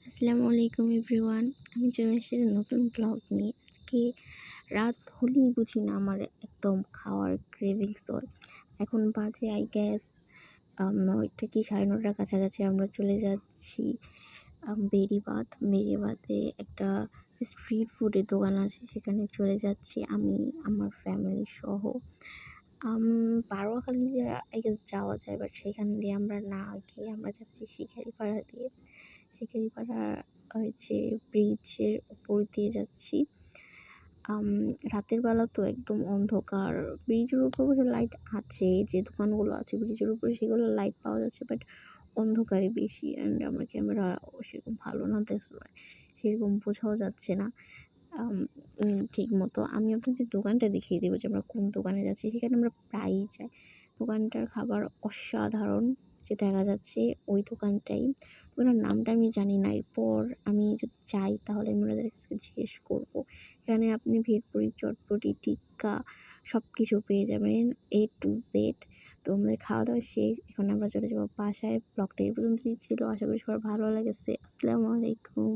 আসসালামু আলাইকুম এভরিওয়ান। আমি চলে এসেছি নতুন ব্লগ নিয়ে। আজকে রাত হলেই বুঝি না আমার একদম খাওয়ার ক্রেভিংস হয়। এখন বাজে আই গেস ৯টা কি ৯:৩০টার কাছাকাছি। আমরা চলে যাচ্ছি বেড়িবাঁধ। বেড়িবাঁধে একটা স্ট্রিট ফুডের দোকান আছে, সেখানে চলে যাচ্ছি আমি আমার ফ্যামিলি সহ। বারোয়াখালী দিয়ে আই গেস যাওয়া যায়, বাট সেখান দিয়ে আমরা না গিয়ে আমরা যাচ্ছি শিকারিপাড়া দিয়ে। শিকারিপাড়া হচ্ছে ব্রিজের উপর দিয়ে যাচ্ছি। রাতের বেলা তো একদম অন্ধকার। ব্রিজের উপর অবশ্য লাইট আছে, যে দোকানগুলো আছে ব্রিজের উপরে সেগুলো লাইট পাওয়া যাচ্ছে, বাট অন্ধকারই বেশি। অ্যান্ড আমার ক্যামেরা সেরকম ভালো না, দ্যাটস ওয়াই সেরকম বোঝাও যাচ্ছে না ঠিক মতো। আমি আপনাদের দোকানটা দেখিয়ে দেবো যে আমরা কোন দোকানে যাচ্ছি। সেখানে আমরা প্রায়ই যাই। দোকানটার খাবার অসাধারণ, যে দেখা যাচ্ছে ওই দোকানটাই। দোকানের নামটা আমি জানি না, এরপর আমি যদি যাই তাহলে আমি ওনাদের কাছে জিজ্ঞেস করবো। এখানে আপনি ভেলপুরি, চটপটি, টিক্কা সব কিছু পেয়ে যাবেন A to Z। তো আমাদের খাওয়া দাওয়া শেষ, এখন আমরা চলে যাবো বাসায়। ব্লগটা এই পর্যন্তই ছিল, আশা করি সবার ভালো লেগেছে। আসসালামু আলাইকুম।